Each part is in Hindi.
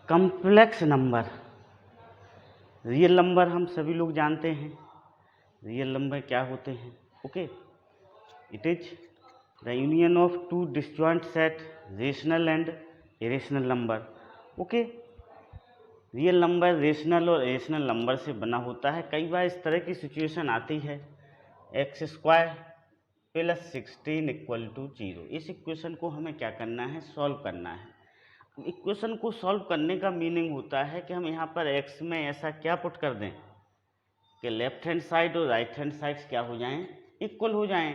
कॉम्प्लेक्स नंबर, रियल नंबर हम सभी लोग जानते हैं रियल नंबर क्या होते हैं। Okay, it is the union of two disjoint set rational and irrational number. Okay, real number rational और इरेशनल नंबर से बना होता है। कई बार इस तरह की सिचुएशन आती है, X square plus 16 equal to 0। इस इक्वेशन को हमें क्या करना है, सॉल्व करना है। इक्वेशन को सॉल्व करने का मीनिंग होता है कि हम यहाँ पर एक्स में ऐसा क्या पुट कर दें कि लेफ्ट हैंड साइड और राइट हैंड साइड्स क्या हो जाएं, इक्वल हो जाएं।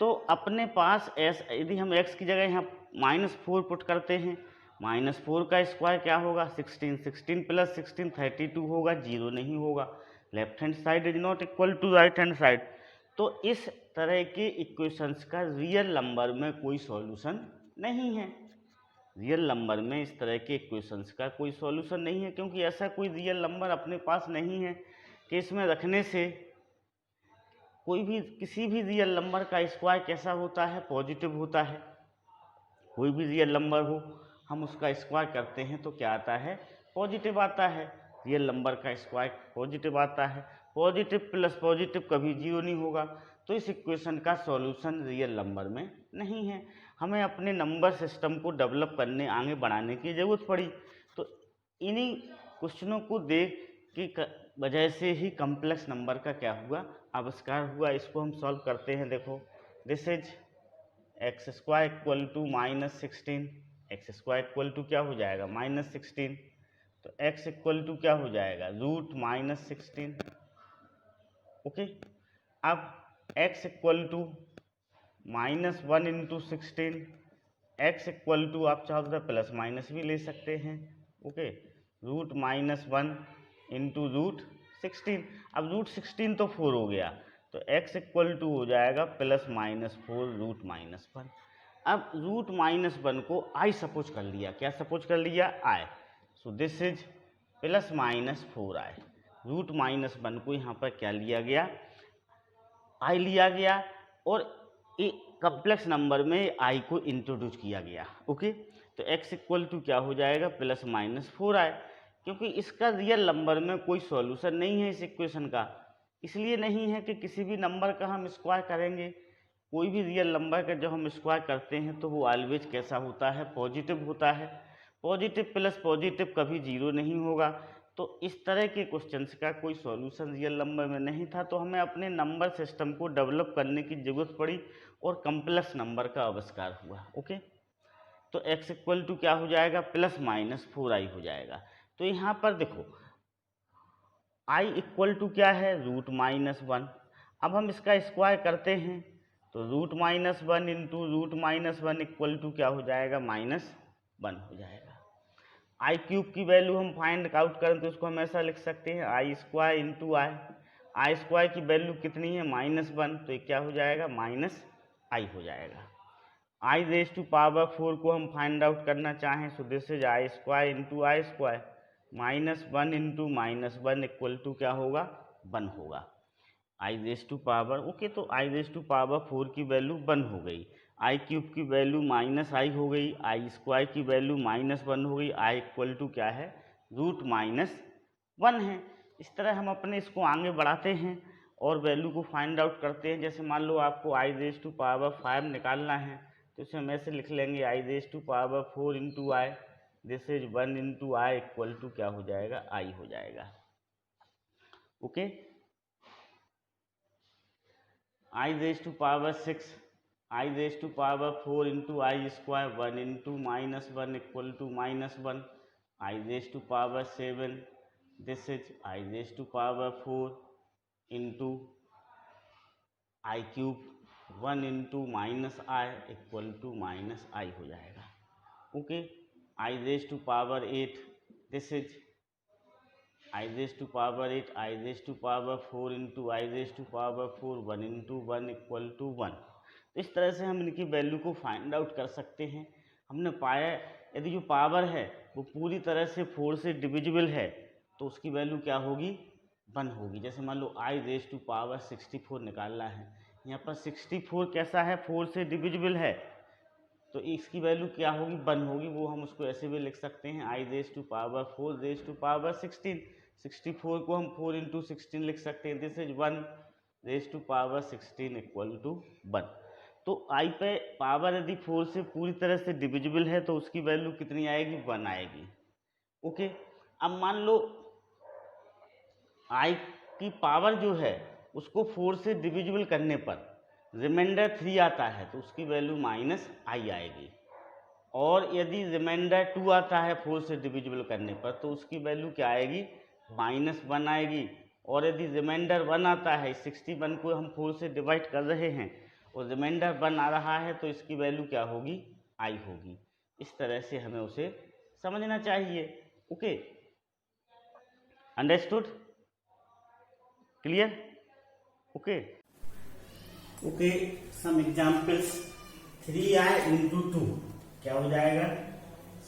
तो अपने पास यदि हम एक्स की जगह यहाँ -4 पुट करते हैं, -4 का स्क्वायर क्या होगा 16, 16 प्लस 16 32 होगा, 0 नहीं होगा। Left hand side is not equal to right hand side. तो इस तरह के इक्वेशंस का रियल नंबर में कोई सॉल्यूशन नहीं है। रियल नंबर में इस तरह के इक्वेशंस का कोई सॉल्यूशन नहीं है, क्योंकि ऐसा कोई रियल नंबर अपने पास नहीं है कि इसमें रखने से कोई भी किसी भी रियल नंबर का स्क्वायर कैसा होता है, पॉजिटिव होता है। कोई भी रियल नंबर हो, हम उसका स्क्वायर करते हैं तो क्या आता है, पॉजिटिव आता है। रियल नंबर का स्क्वायर पॉजिटिव आता है। पॉजिटिव प्लस पॉजिटिव कभी 0 नहीं होगा। तो इस इक्वेशन का सॉल्यूशन रियल नंबर में नहीं है। हमें अपने नंबर सिस्टम को डेवलप करने, आगे बढ़ाने की ज़रूरत पड़ी। तो इन्हीं क्वेश्चनों को देख की वजह से ही कॉम्प्लेक्स नंबर का क्या हुआ, आविष्कार हुआ। इसको हम सॉल्व करते हैं। देखो, this is X square equal to -16। X square equal to क्या हो जाएगा, -16। तो एक्स इक्वल टू क्या हो जाएगा, √-16। ओके, अब X equal to -1 into 16। X equal to आप चाहो तो प्लस माइनस भी ले सकते हैं। Okay, √-1 into √16। अब √16 तो 4 हो गया, तो x इक्वल टू हो जाएगा +-4 √-1। अब √-1 को i सपोज कर लिया। क्या सपोज कर लिया, i। So this is +-4i। √-1 को यहाँ पर क्या लिया गया, i लिया गया, और कॉम्प्लेक्स नंबर में i को इंट्रोड्यूस किया गया। ओके, तो x इक्वल टू क्या हो जाएगा, +-4i। क्योंकि इसका रियल नंबर में कोई सॉल्यूशन नहीं है इस इक्वेशन का। इसलिए नहीं है कि किसी भी नंबर का हम स्क्वायर करेंगे, कोई भी रियल नंबर का जब हम स्क्वायर करते हैं तो वो ऑलवेज कैसा होता है, पॉजिटिव होता है। पॉजिटिव प्लस पॉजिटिव कभी 0 नहीं होगा। तो इस तरह के क्वेश्चंस का कोई सॉल्यूशन रियल नंबर में नहीं था। तो हमें अपने नंबर सिस्टम को डेवलप करने की जरूरत पड़ी और कॉम्प्लेक्स नंबर का आविष्कार हुआ। ओके, तो x इक्वल टू क्या हो जाएगा, +-4i हो जाएगा। तो यहाँ पर देखो i इक्वल टू क्या है, √-1। अब हम इसका स्क्वायर करते हैं तो √-1 इंटू √-1 इक्वल टू क्या हो जाएगा, -1 हो जाएगा। आई क्यूब की वैल्यू हम फाइंड आउट करें तो उसको हम ऐसा लिख सकते हैं, आई स्क्वायर इंटू आई स्क्वायर की वैल्यू कितनी है, -1। तो ये क्या हो जाएगा, -i हो जाएगा। आई रेज टू पावर 4 को हम फाइंड आउट करना चाहें, so this is I square into I square. -1 into -1 equal to क्या होगा, 1 होगा। I raise to power, okay, तो आई रेज टू पावर 4 की वैल्यू 1 हो गई। आई क्यूब की वैल्यू -i हो गई। आई स्क्वायर की वैल्यू -1 हो गई। आई इक्वल टू क्या है, √-1 है। इस तरह हम अपने इसको आगे बढ़ाते हैं और वैल्यू को फाइंड आउट करते हैं। जैसे मान लो आपको आई रेज टू पावर 5 निकालना है, तो इसे हम ऐसे लिख लेंगे, I raise to power 4 into I, this is 1 into I equal to क्या हो जाएगा, आई हो जाएगा। Okay, I raise to power 6, I raise to power 4 into I square, 1 into -1 equal to -1। I raise to power 7, this is I raise to power 4 into I cube, 1 into -i equal to -i हो जाएगा। Okay, I raise to power 8, this is I raise to power 8, I raise to power 4 into I raise to power 4, 1 into 1 equal to 1। तो इस तरह से हम इनकी वैल्यू को फाइंड आउट कर सकते हैं। हमने पाया यदि जो पावर है वो पूरी तरह से 4 से डिविजिबल है तो उसकी वैल्यू क्या होगी, 1 होगी। जैसे मान लो आई रेज टू पावर 64 निकालना है, यहाँ पर 64 कैसा है, 4 से डिविजिबल है। तो इसकी वैल्यू क्या होगी, 1 होगी। वो हम उसको ऐसे भी लिख सकते हैं, I raise to power 4 raise to power 16। 64 को हम 4 इंटू 16 लिख सकते हैं। This is 1 raise to power 16 equal to 1। तो आई पे पावर यदि 4 से पूरी तरह से डिविजिबल है तो उसकी वैल्यू कितनी आएगी, 1 आएगी। ओके, अब मान लो आई की पावर जो है उसको 4 से डिविजिबल करने पर रिमाइंडर 3 आता है तो उसकी वैल्यू माइनस आई आएगी। और यदि रिमाइंडर 2 आता है 4 से डिविजिबल करने पर तो उसकी वैल्यू क्या आएगी, -1 आएगी। और यदि रिमाइंडर 1 आता है, 61 को हम 4 से डिवाइड कर रहे हैं और रिमाइंडर 1 आ रहा है तो इसकी वैल्यू क्या होगी, आई होगी। इस तरह से हमें उसे समझना चाहिए। Okay, understood, clear? Okay okay, some examples. 3i into 2 क्या हो जाएगा,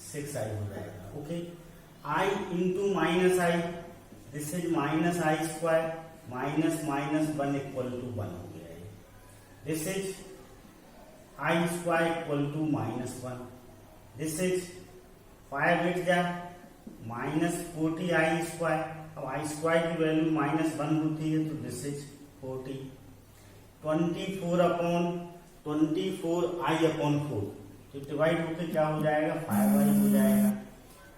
6i हो जाएगा। Okay, i into minus I, this is minus I square, minus minus 1 equal to 1 हो गया है। This is I square equal to -1। This is 5 8 जा -40i स्क्वायर। अब आई स्क्वायर की वैल्यू -1 होती है तो this is 40। 24 upon 24i upon 4 तो डिवाइड होकर क्या हो जाएगा, 5i हो जाएगा।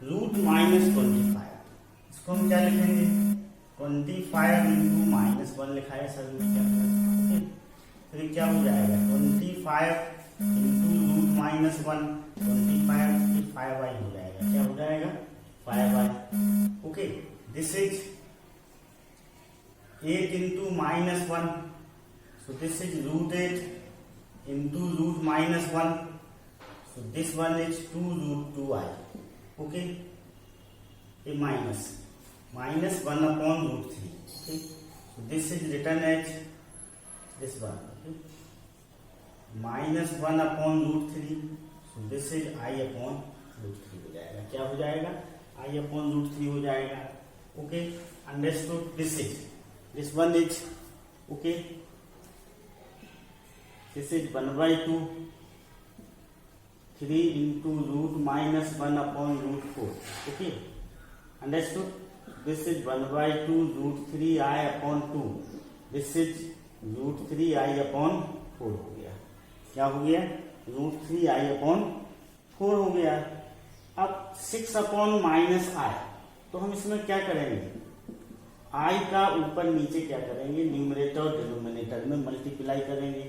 रूट -25, इसको हम क्या लिखेंगे, 25 इंटू -1 लिखा है सर रूट क्या है। फिर क्या हो जाएगा, 25 इंटू रूट -1, 25 5i हो जाएगा। क्या हो जाएगा, 5i। Okay, this is 8 into -1, so this is root 8 into root -1, so this one is 2 root 2i. Okay, a minus 1 upon root 3. Okay, so this is written as this one. Okay, -1 upon root 3, so this is I upon root 3 हो जाएगा। क्या हो जाएगा, I upon root 3 हो जाएगा। Okay, understood? This one is okay. This is 1/2, 3 into root -1 upon root 4. Okay, understood? This is 1/2 root 3i upon 2. This is root 3i upon 4 हो गया। क्या हो गया, root 3i upon 4 हो गया। अब 6 upon -i, तो हम इसमें क्या करेंगे, i का ऊपर नीचे क्या करेंगे, न्यूमरेटर और डिनोमिनेटर में मल्टीप्लाई करेंगे।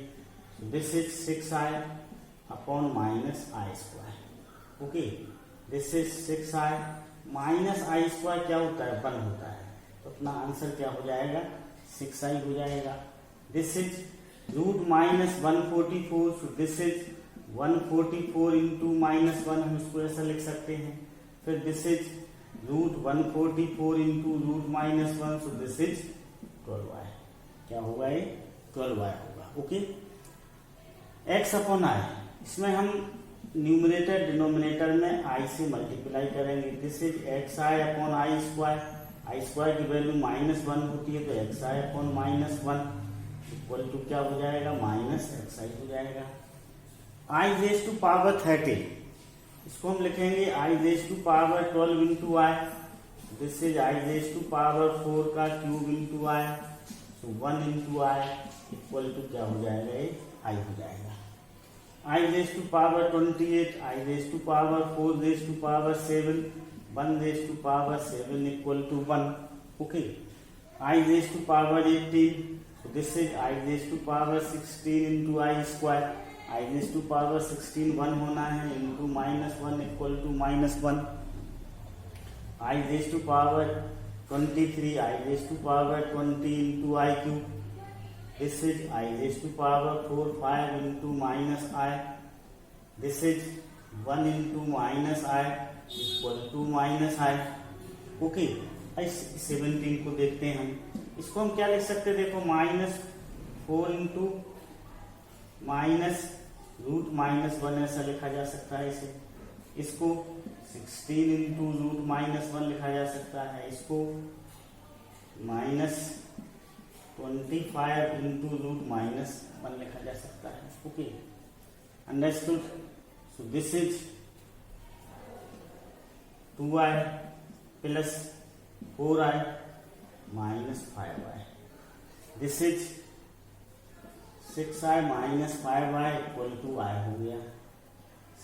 This is 6i upon -i square. Okay, this is 6i -i square क्या होता है, 1 होता है, तो अपना आंसर क्या हो जाएगा, 6i हो जाएगा। This is root -144, so this is 144 into -1, हम इसको ऐसा लिख सकते हैं। फिर this is root 144 into root -1, so this is 12i। क्या होगा, ये 12i होगा। ओके, x अपॉन आई, इसमें हम न्यूमरेटर डिनोमिनेटर में i से मल्टीप्लाई करेंगे। This is xi upon I square. I square की वैल्यू -1 होती है तो xi अपॉन -1 इक्वल टू क्या हो जाएगा, -xi हो जाएगा। i रेज टू पावर 30, इसको हम लिखेंगे i raise to power 12 into I. This is i raise to power 4 का क्यूब इंटू आई, तो 1 इंटू आई इक्वल टू क्या हो जाएगा, ये i हो जाएगा। i raise to power 28, i raise to power 4 raise to power 7, 1 raise to power 7 equal to 1। Okay, i raise to power 18, so this is i raise to power 16 into i square. i raise to power 16 1 होना है into -1 equal to -1। i raise to power 23, i raise to power 20 into i cube. This is I raised to power 4 5 into -i. This is 1 into -i equal to -i. Okay, 17 को देखते हैं हम, इसको हम क्या लिख सकते हैं, देखो -4 इंटू √-1 ऐसा लिखा जा सकता है इसे। इसको 16 इंटू √-1 लिखा जा सकता है। इसको -25 इंटू √-1 लिखा जा सकता है। Okay, understood? So this is 2i plus 4i minus 5i. This is 6i minus 5i equal to i हो गया.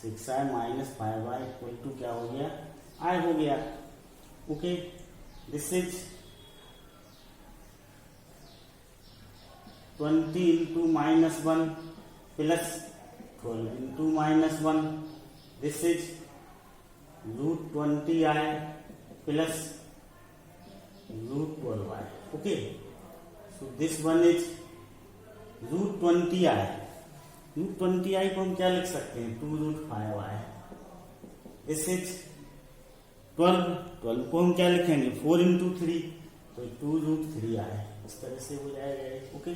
6i minus 5i equal to क्या हो गया? i हो गया. Okay, this is 20 into minus 1 plus 12 into minus 1. This is root 20i plus root 12i. Okay, so this one is root 20i. root 20i को हम क्या लिख सकते हैं? 2 root 5i. This is 12. 12 को हम क्या लिखेंगे? 4 into 3, तो 2 root 3i. इस तरह से हो जाएगा. Okay,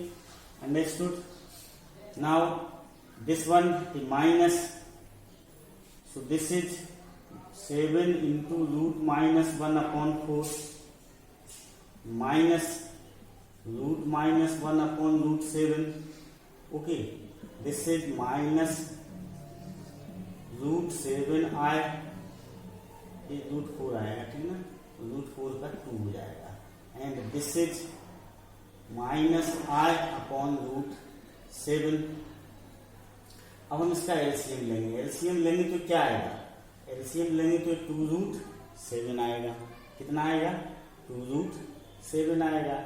understood. Now this one is minus, so this is 7 into root minus 1 upon 4 minus root minus 1 upon root 7. Okay, this is minus root 7i, ये root 4 आएगा, ठीक ना? root 4 का 2 हो जाएगा. And this is minus i upon root 7. अब हम इसका एलसीएम लेंगे. एलसीएम लेंगे तो क्या आएगा? एलसीएम लेंगे तो 2 रूट 7 आएगा. कितना आएगा? 2 रूट 7 आएगा.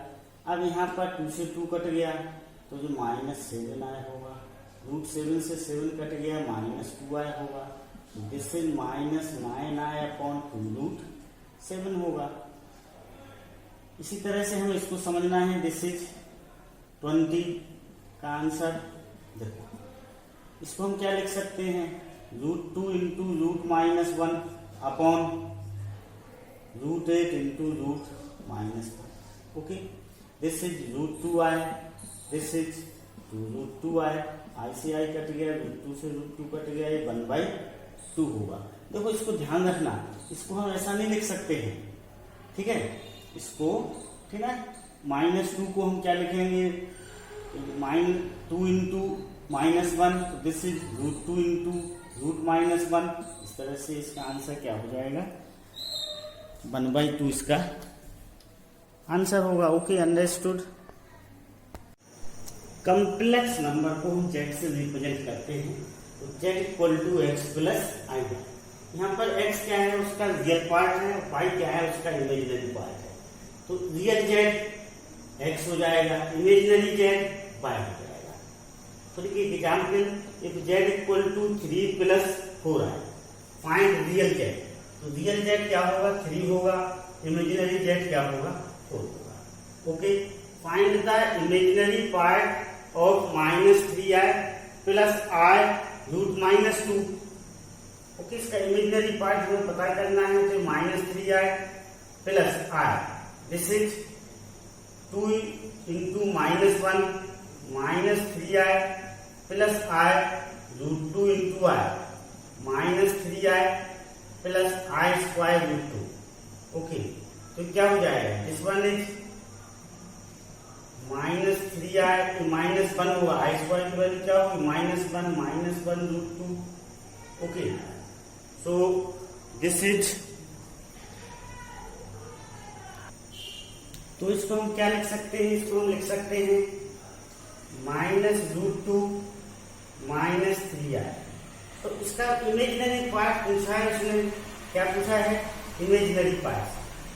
अब यहाँ पर 2 से 2 कट गया तो जो माइनस 7i होगा. रूट 7 से 7 कट गया, माइनस 2i होगा. This is minus 9i upon 2 root 7 होगा. इसी तरह से हमें इसको समझना है. दिस इज 20 का आंसर. देखो, इसको हम क्या लिख सकते हैं? Root 2 into root minus 1 upon root 8 into root minus 1. Okay, this is root 2i. This is 2 root 2i. i से i कट गया, रूट 2 से रूट 2 कट गया, ये 1/2 होगा. देखो, इसको ध्यान रखना, इसको हम ऐसा नहीं लिख सकते हैं. ठीक है, इसको, ठीक है, -2 को हम क्या लिखेंगे? -2 इंटू -1, तो this is root 2 into root -1. इस तरह से इसका आंसर क्या हो जाएगा? 1/2 इसका आंसर होगा. Okay, understood. कॉम्प्लेक्स नंबर को हम z से रिप्रेजेंट करते हैं, तो z equal to x plus i. यहाँ पर x क्या है? उसका रियल पार्ट है, और y क्या है? उसका इमेजिनरी पार्ट है. तो रियल z x हो जाएगा, इमेजिनरी z y हो जाएगा. तो देखिए example, if z equal to 3 plus 4i, find real z. तो रियल z क्या होगा? 3 होगा. इमेजिनरी z क्या होगा? 4 होगा. Okay, find the imaginary part of -3i plus i root -2. Okay, इसका इमेजिनरी पार्ट हमें पता करना है. तो -3i plus i. This is 2 into -1 minus 3i plus i root 2 into i minus 3i plus i square root 2. Okay, तो क्या हो जाएगा? दिस वन इज -3i -1 होगा. i स्क्वायर की वैल्यू क्या होगी? -1 root 2. Okay, so this is, तो इसको हम क्या लिख सकते हैं? इसको हम लिख सकते हैं -√2 -3i. तो इसका इमेजिनरी पार्ट पूछा है उसने. क्या पूछा है? Imaginary part.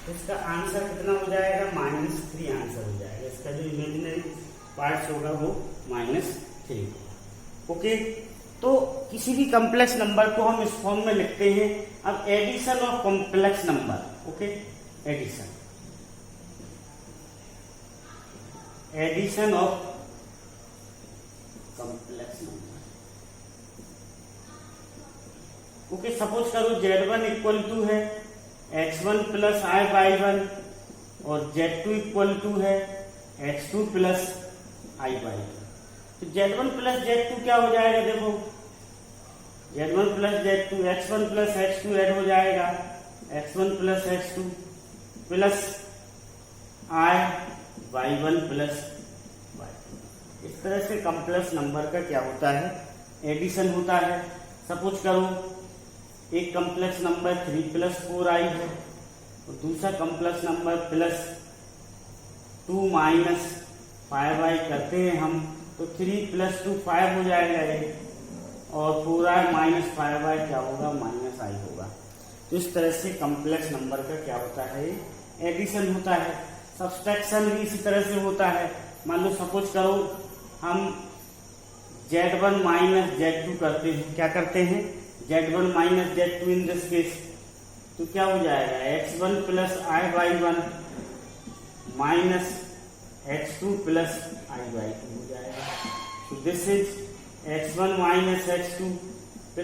तो इसका आंसर कितना हो जाएगा? -3 आंसर हो जाएगा. इसका जो इमेजिनरी पार्ट होगा वो -3 होगा. ओके, तो किसी भी कॉम्प्लेक्स नंबर को हम इस फॉर्म में लिखते हैं. अब addition of complex number. Okay, addition of complex number. Okay, suppose करो z1 इक्वल टू है x1 प्लस i/1 और z2 इक्वल टू है x2 प्लस i/2. तो z1 प्लस z2 क्या हो जाएगा? देखो, z1 plus z2 x1 plus x2 add हो जाएगा, x1 plus x2 plus i/1 plus y2. इस तरह से कॉम्प्लेक्स नंबर का क्या होता है? एडिशन होता है. सपोज करो एक कॉम्प्लेक्स नंबर 3 + 4i है और दूसरा कॉम्प्लेक्स नंबर +2 - 5i करते हैं हम, तो 3 + 2 5 हो जाएगा ये, और 4i - 5i क्या होगा, -i होगा। तो इस तरह से कॉम्प्लेक्स नंबर का क्या होता है, एडिशन होता है। सब्सट्रैक्शन भी इसी तरह से होता है। मान लो सपोज करो हम Z1 - Z2 करते हैं, क्या करते हैं, Z1 - Z2 in this case, तो क्या हो जाएगा, x1 + i/1 - x2 + i/2 हो जाएगा। तो this is x1 - x2 +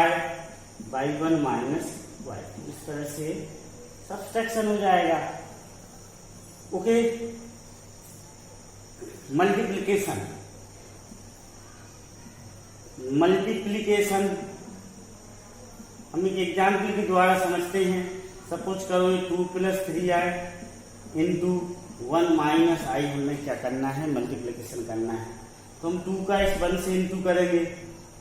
i/1 - y2। इस तरह से सब्सट्रैक्शन हो जाएगा। ओके, मल्टीप्लिकेशन हम एक एग्जाम्पल के द्वारा समझते हैं। सपोज करो 2 + 3i × 1 - i हमें क्या करना है, मल्टीप्लिकेशन करना है। तो हम 2 का इस 1 से इंटू करेंगे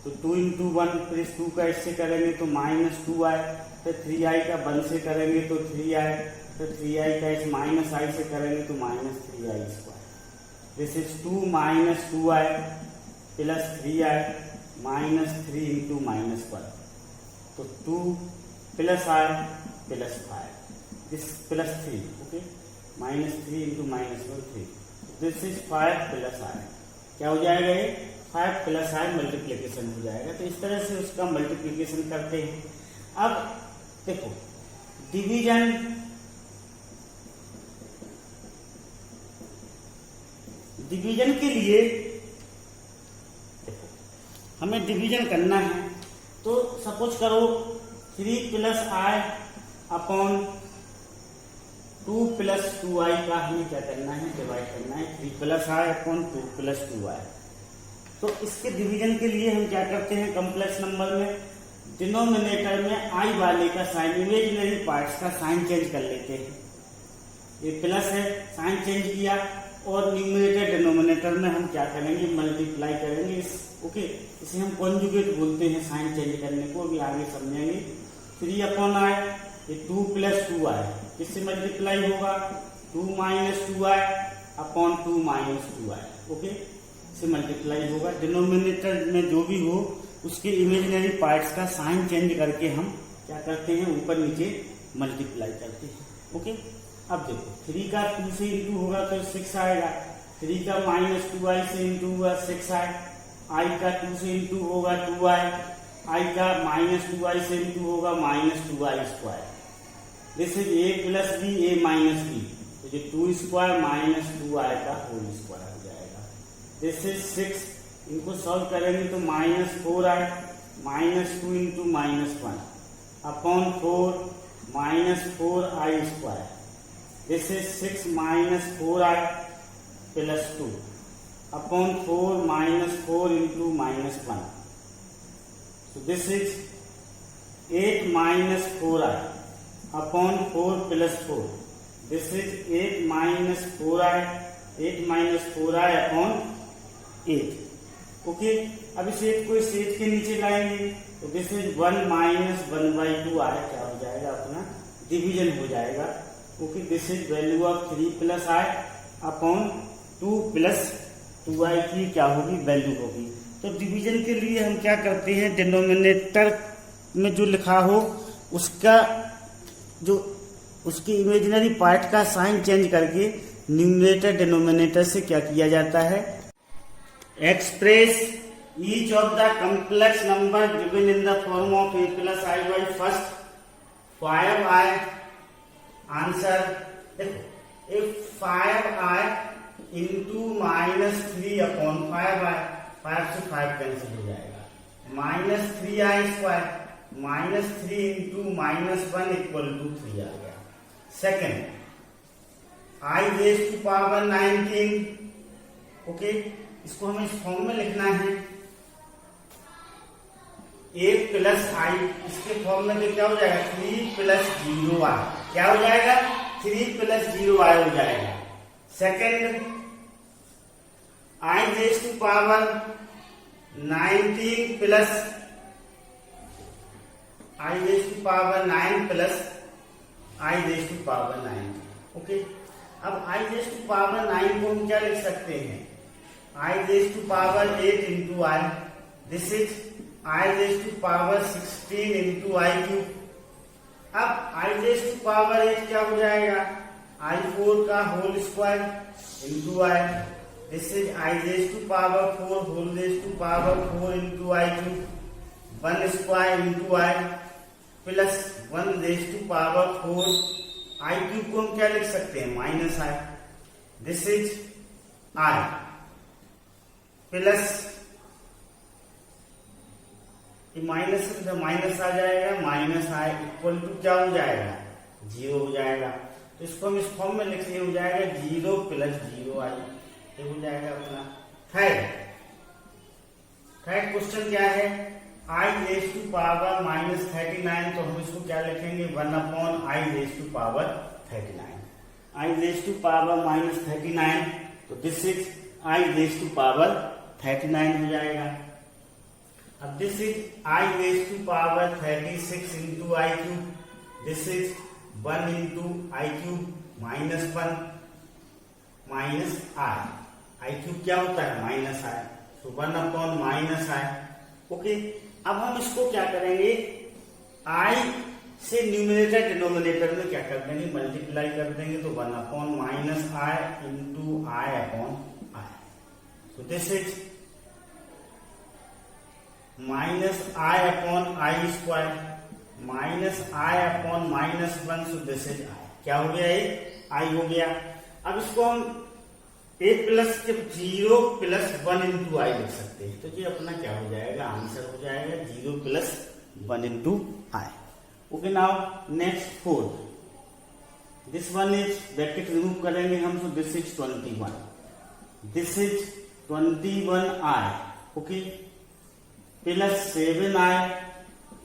तो 2 × 1, फिर इस 2 का इससे करेंगे तो -2i, फिर 3i का 1 से करेंगे तो 3i, फिर 3i का इस -i से करेंगे तो -3i²। This is 2 - 2i + 3i -3 × -1, तो 2 + i + 5, this +3, okay, -3 × -1 3, this is 5 + i, क्या हो जाएगा ये, 5 + i मल्टीप्लिकेशन हो जाएगा। तो इस तरह से उसका मल्टीप्लिकेशन करते हैं। अब देखो डिवीजन के लिए देखो हमें डिवीजन करना है, तो सपोज करो 3 + i अपॉन 2 + 2i का हमें क्या करना है, डिवाइड करना है 3 + i अपॉन 2 + 2i। तो इसके डिवीजन के लिए हम क्या करते हैं, कॉम्प्लेक्स नंबर में डिनोमिनेटर में i वाले का साइन, इमेजिनरी पार्ट्स का साइन चेंज कर लेते हैं। ये प्लस है, साइन चेंज किया, और न्यूमरेटर डिनोमिनेटर में हम क्या करेंगे, मल्टीप्लाई करेंगे इस, ओके, इसे हम कॉन्जुगेट बोलते हैं साइन चेंज करने को, अभी आगे समझेंगे। 3/i, ये 2 + 2i किससे मल्टीप्लाई होगा, 2 - 2i अपॉन 2 - 2i, ओके, से मल्टीप्लाई होगा। डिनोमिनेटर में जो भी हो उसके इमेजिनरी पार्ट्स का साइन चेंज करके हम क्या करते हैं, ऊपर नीचे मल्टीप्लाई करते हैं, ओके। अब देखो 3 का 2 से इंटू होगा तो 6 आएगा, 3 का -2i से इंटू हुआ 6i, i का 2 से इंटू होगा 2i, i का -2i से इंटू होगा -2i²। This is a + b, a - b, तो ये 2² - 2i का होल स्क्वायर हो जाएगा। दिस इज 6, इनको सॉल्व करेंगे तो -4i -2 × -1 upon 4 -4i²। This is 6 - 4i + 2 upon 4 - 4 × -1. So this is 8 - 4i upon 4 + 4. This is 8 - 4i upon 8. Okay, अब इस 8 को इस 8 के नीचे लाएंगे तो दिस इज 1 - 1/2i, क्या हो जाएगा, अपना डिवीजन हो जाएगा। Okay, this is value of 3 + i upon 2 + 2i की क्या होगी, वैल्यू होगी। तो डिवीजन के लिए हम क्या करते हैं, डिनोमिनेटर में जो लिखा हो उसका जो उसकी इमेजिनरी पार्ट का साइन चेंज करके न्यूमरेटर डिनोमिनेटर से क्या किया जाता है, express each of the complex number given in the form of a + i/, first 5i answer. देखो if 5i इंटू -3/5i, 5 से 5 कैंसिल हो जाएगा, -3i², -3 × -1 = 3 आ गया। सेकेंड i⁻⁴ 19, ओके, इसको हमें इस फॉर्म में लिखना है, a + i, इसके फॉर्म में तो क्या हो जाएगा, 3 + 0i, क्या हो जाएगा, 3 + 0i हो जाएगा। Second i⁻⁹ 19 + I raised to power 9 plus I raised to power 9. Okay, अब I raised to power 9 को हम क्या लिख सकते हैं? I raised to power 8 into I. This is I raised to power 16 into I cube. अब I raised to power 8 क्या हो जाएगा? I4 का whole square into I. This is I raised to power 4 whole raised to power 4 into I cube. 1 square into I plus 1 raise to power 4 I cube को हम क्या लिख सकते हैं? Minus I. This is I plus minus आ जाएगा, माइनस आई इक्वल टू क्या हो जाएगा? 0 हो जाएगा. तो इसको हम इस फॉर्म में लिखते हो जाएगा 0 प्लस 0 आई. ये हो जाएगा अपना थर्ड क्वेश्चन क्या है? I raise to power minus 39, तो हम इसको क्या लिखेंगे? 1 upon I raise to power 39. I raise to power minus 39, तो this is I raise to power 39 हो जाएगा. अब this is I raise to power 36 into I cube. This is 1 into I cube minus 1 minus I. I cube क्या होता है? Minus I. तो 1 अपॉन माइनस आई. ओके, अब हम इसको क्या करेंगे? I से न्यूमरेटर डिनोमिनेटर में क्या कर देंगे? मल्टीप्लाई कर देंगे. तो 1 upon minus I into I upon I. So this is minus I upon I square minus I upon minus 1. So this is आई. क्या हो गया? ये आई हो गया. अब इसको हम ए प्लस 0 प्लस 1 इंटू आई लिख सकते हैं. तो ये अपना क्या हो जाएगा? आंसर हो जाएगा 0 plus 1 into I. Okay, now next 4. This one is bracket remove करेंगे हम. सो this is 21. This is 21 I. Okay, plus 7 I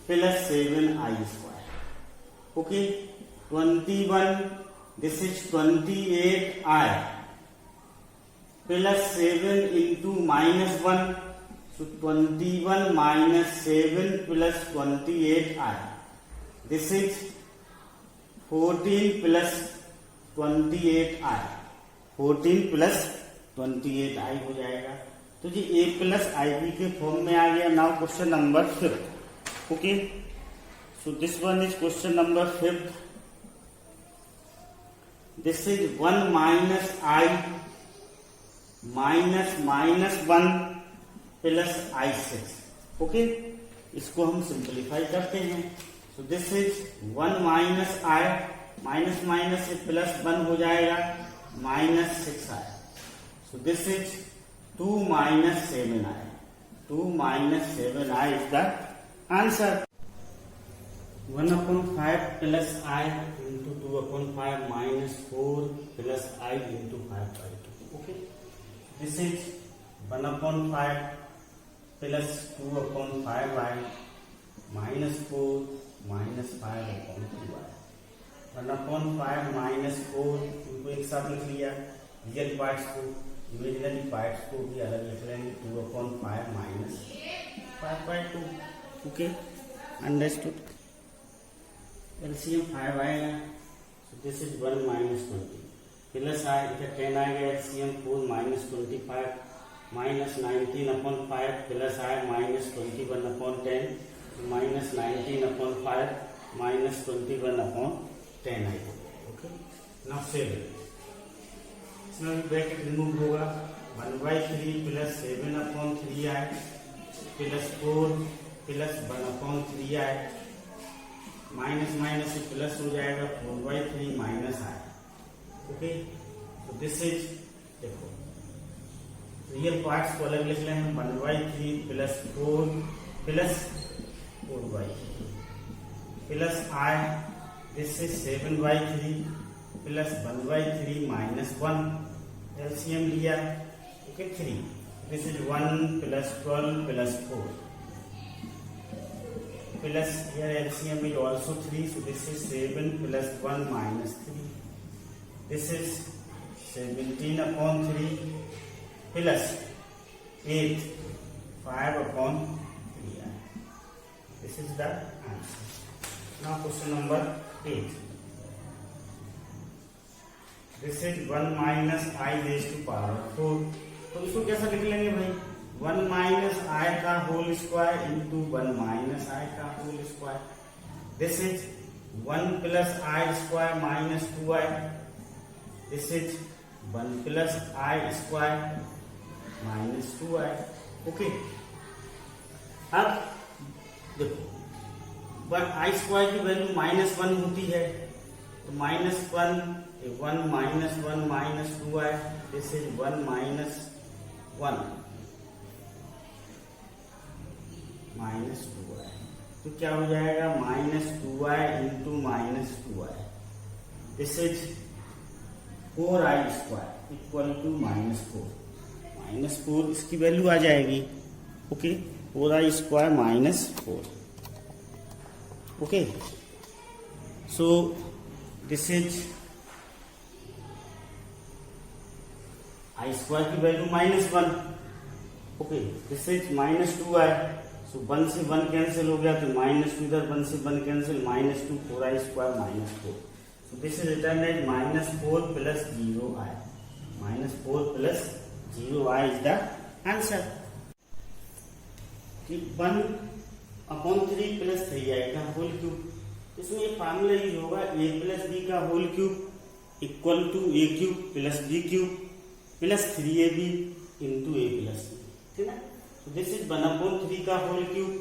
plus 7 I square. Okay, 21. This is 28 I plus 7 into minus 1. So 21 minus 7 plus 28 I. This is 14 plus 28 I. 14 plus 28 आई हो जाएगा. तो जी ए प्लस आई बी के फॉर्म में आ गया. Now question number 5. Okay, so this one is question number 5. This is 1 minus I minus 1 plus I 6. Okay, इसको हम सिंप्लीफाई करते हैं. सो this is 1 minus I minus minus से प्लस 1 हो जाएगा minus 6 I. So this is 2 minus 7 I. 2 minus 7 I is the answer. 1 upon 5 plus I into 2 upon 5 minus 4 plus I into 5 by 2. Okay, this is 1 upon 5 plus 2 upon 5y minus 4 minus 5 upon 2y. 1 upon 5 minus 4 इनको एक साथ लिख लिया. रियल पार्ट्स को, इमेजिनरी पार्ट्स को भी अलग लिख लेंगे. 2 upon 5 minus 5 by 2. Okay, understood. LCM 5 आएगा. So this is 1 minus 20 plus I इधर 10 आएगा. LCM 4 minus 25 minus 19 upon 5 plus I minus 21 upon 10 minus 19 upon 5 minus 21 upon 10 आएगा. Okay, now 7. इसमें ब्रैकेट रिमूव होगा. 1/3 plus 7 upon 3 I plus 4 plus 1 upon 3 I. Minus minus से प्लस हो जाएगा 4/3 माइनस आई. ओके, तो दिस इज, देखो रियल पार्ट्स को अलग लिख लें हम. 1/3 plus 4 plus 4/3 plus I. This is 7/3 plus 1/3 minus 1. LCM लिया. Okay, 3. This is 1 plus 12 plus 4 plus here LCM is also 3. So this is 7 plus 1 minus 3. This is 17 upon 3 plus 8 5 upon 3. This is the answer. Now question number 8. This is 1 minus I raise to power 4. तो इसको कैसा लिख लेंगे भाई? 1 माइनस आई का whole square into 1 minus I का whole square. This is 1 plus I square minus 2i. This is 1 plus I square minus 2i. Okay, अब देखो 1 आई स्क्वायर की वैल्यू -1 होती है, तो -1 1 minus 1 minus 2i. This is 1 minus 1 minus 2i. तो क्या हो जाएगा? -2i into -2i. This is 4i square equal to -4. -4 इसकी वैल्यू आ जाएगी. Okay, 4i square -4. Okay, so this is I square की value -1. Okay, this is -2i. So 1 से 1 कैंसिल हो गया, तो -2 इधर 1 से 1 cancel, -2 4i square -4. So this is return as -4 plus 0i. -4 plus 0i is the answer. 1/3 plus 3i का होल क्यूब. इसमें एक फार्मूला यूज होगा, a प्लस b का whole cube equal to a cube plus b cube plus 3ab into a plus b. ठीक है, तो दिस इज 1/3 का होल क्यूब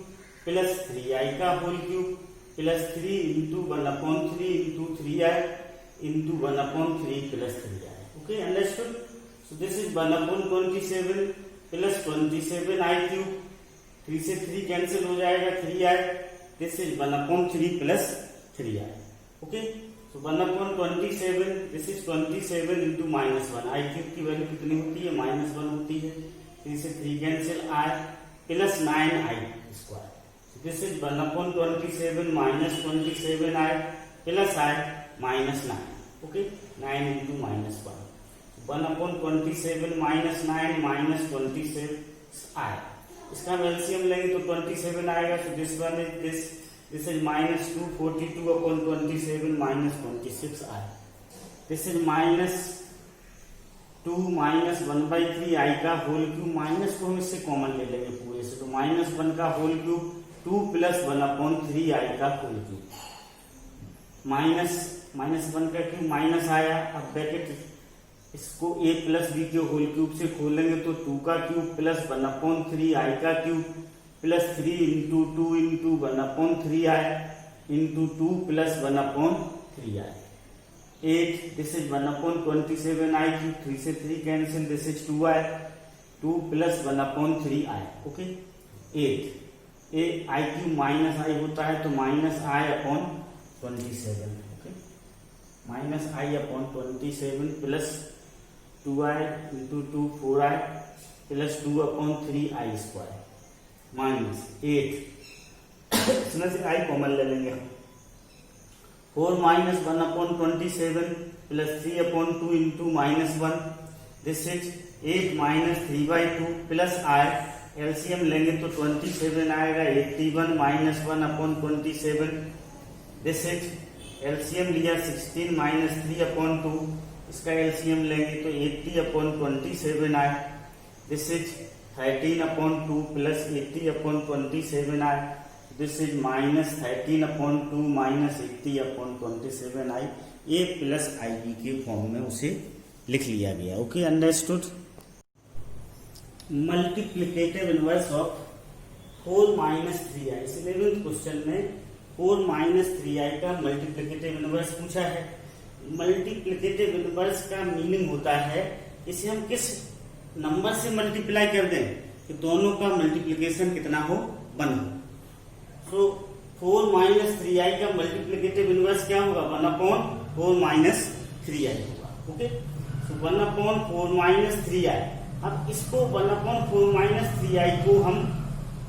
प्लस 3i का whole cube plus 3 into 1/3 into 3i into 1/3 plus 3i. Okay, understood. So this is 1/27 plus 27i cube. 3 से 3 कैंसिल हो जाएगा, 3i. This is 1/3 plus 3i. Okay, so 1/27 this is 27 into -1. I cube की वैल्यू कितनी होती है? -1 होती है. 3 से 3 cancel, i plus 9i square. This is 1/27 minus 27i plus i minus 9. Okay, 9 into -1. 1/27 minus 9 minus 27i. इसका हम एलसीएम लेंगे तो 27 आएगा. So this one is this is -2 42/27 minus 26i. This is -2 minus 1/3 i का होल क्यूब. माइनस को हम इससे कॉमन ले लेंगे पूरे से, तो -1 का होल क्यूब 2 प्लस 1/3 i का होल क्यूब. -1 का क्यूब माइनस आया. अब ब्रैकेट इसको a प्लस b के होल क्यूब से खोलेंगे तो 2 का क्यूब प्लस 1/3 i का cube plus 3 into 2 into 1/3i into 2 plus 1/3i. 8. This is 1/27i cube. 3 से 3 cancel, this is 2i. 2 plus 1/3i. Okay, 8 I cube minus I होता है, तो -i/27. Okay, -i/27 plus 2i into 2 4i plus 2/3i square minus 8. इसमें से i कॉमन ले लेंगे. 4 minus 1/27 plus 3/2 into -1. This is 8 minus 3/2 plus i. LCM लेंगे तो 27 आएगा. 81 माइनस 1/27. दिस इज एलसीएम लिया 16 माइनस 3/2. इसका एलसीएम लेंगे तो 80/27 आए. दिस इज 13/2 प्लस 80/27 आए. This is -13/2 minus 80/27 I. A plus I B के फॉर्म में उसे लिख लिया गया. Okay, understood. Multiplicative inverse of 4 minus 3i. इस 11th क्वेश्चन में 4 माइनस 3i का मल्टीप्लिकेटिव इनवर्स पूछा है. मल्टीप्लिकेटिव इनवर्स का मीनिंग होता है इसे हम किस नंबर से मल्टीप्लाई कर दें कि दोनों का मल्टीप्लिकेशन कितना हो, 1 हो. सो 4 माइनस 3i का मल्टीप्लिकेटिव इनवर्स क्या होगा? 1/4 माइनस 3i होगा. ओके, सो 1/4 माइनस 3i. अब इसको 1/4 माइनस 3i को हम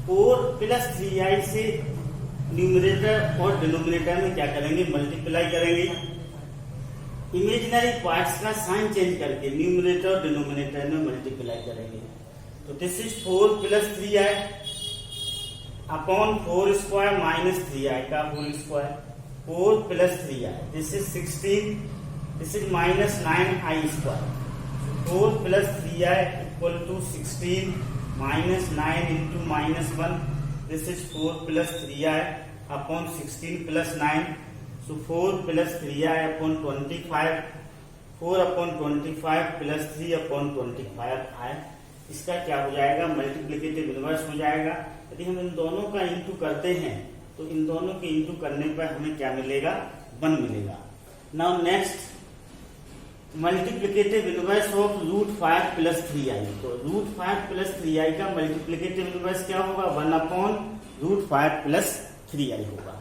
4 प्लस 3i से न्यूमरेटर और डिनोमिनेटर में क्या करेंगे? मल्टीप्लाई करेंगे. इमेजिनरी पार्ट्स का साइन चेंज करके न्यूमरेटर और डिनोमिनेटर में मल्टीप्लाई करेंगे. तो this is 4 plus 3i upon 4 square minus 3i का whole square. 4 plus 3i. This is 16. This is minus 9i square. 4 plus 3i equal to 16 minus 9 into minus 1. This is 4 plus 3i upon 16 plus 9. So 4 plus 3i upon 25. 4 upon 25 plus 3 upon 25i. इसका क्या हो जाएगा? मल्टीप्लिकेटिव इनवर्स हो जाएगा। यदि हम इन दोनों का इंटू करते हैं तो इन दोनों के इंटू करने पर हमें क्या मिलेगा? 1 मिलेगा। Now next multiplicative inverse of √5 plus 3i। तो √5 प्लस 3i का मल्टीप्लिकेटिव इनवर्स क्या होगा? 1 अपॉन √5 प्लस 3i होगा।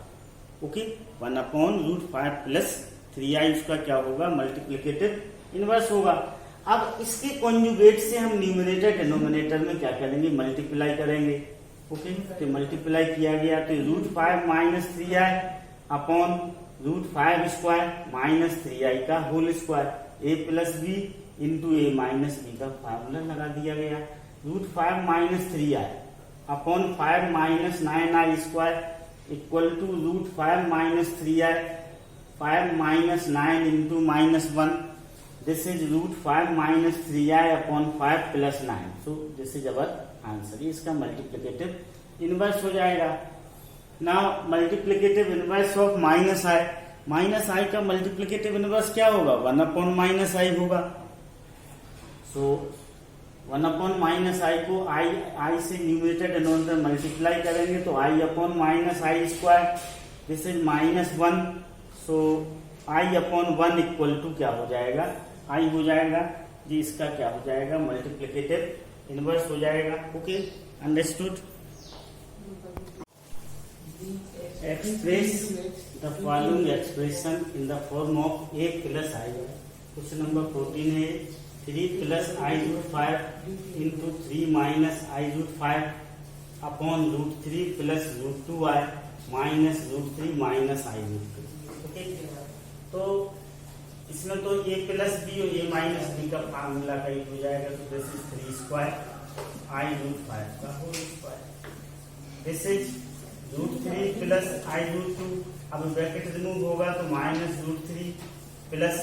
ओके, 1 अपॉन √5 प्लस 3i उसका क्या होगा? मल्टीप्लिकेटिव इनवर्स होगा। अब इसके कॉन्जुगेट से हम न्यूमरेटर डिनोमिनेटर में क्या करेंगे? मल्टीप्लाई करेंगे। ओके, तो मल्टीप्लाई किया गया तो √5 minus 3i upon √5 square minus 3i का whole square, a plus B into A minus B का फार्मूला लगा दिया गया। √5 minus 3i upon 5 minus 9i square equal to √5 minus 3i 5 minus 9 into minus 1. This is √5 minus 3i upon 5 plus 9. So this is our answer. ये इसका मल्टीप्लिकेटिव इनवर्स हो जाएगा। Now multiplicative inverse of minus i। Minus i का मल्टीप्लिकेटिव इनवर्स क्या होगा? 1 अपॉन माइनस i होगा। So 1 अपॉन माइनस i को i से न्यूमरेटर डिनोमिनेटर मल्टीप्लाई करेंगे तो i upon minus i square. This is -1। So i upon 1 equal to क्या हो जाएगा? i हो जाएगा जी। इसका क्या हो जाएगा? मल्टीप्लिकेटिव इनवर्स हो जाएगा। Okay, understood. Express the following expression in the form of a plus i। Question number 14 है 3 plus i√5 into 3 minus i√5 upon √3 plus √2i minus √3 minus i√2। Okay, तो इसमें तो a प्लस बी और a माइनस बी का फार्मूला का हो जाएगा। तो दिस इज 3 स्क्वायर i√5 का whole square. This is √3 plus i√2। अब ब्रैकेट रिमूव होगा तो minus √3 plus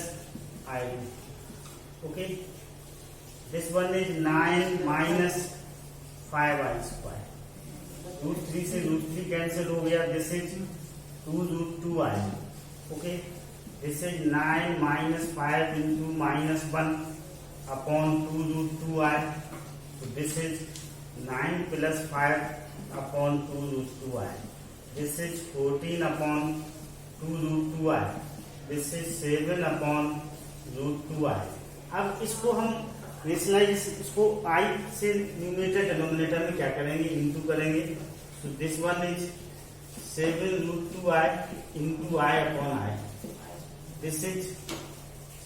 i√2। Okay, this one is 9 minus 5i square. √3 से √3 कैंसिल हो गया। This is 2√2i। Okay, this is 9 minus 5 into minus 1 upon 2√2i. So this is 9 plus 5 upon 2√2i. This is 14 upon 2√2i. This is 7 upon √2i. अब इसको हम रेशनलाइज, इसको i से न्यूमरेटर डिनोमिनेटर में क्या करेंगे? इंटू करेंगे। So this one is 7√2i into i upon i. This is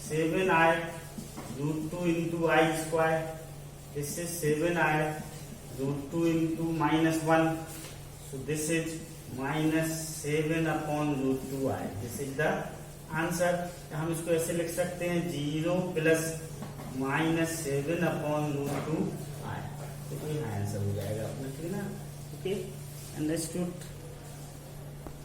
7i √2 into i square. This is 7i √2 into minus 1. So this is minus 7 upon √2i. This is the answer. हम इसको ऐसे लिख सकते हैं 0 प्लस माइनस 7 अपॉन √2i। तो ये आंसर हो जाएगा अपना, ठीक है ना? Okay, understood.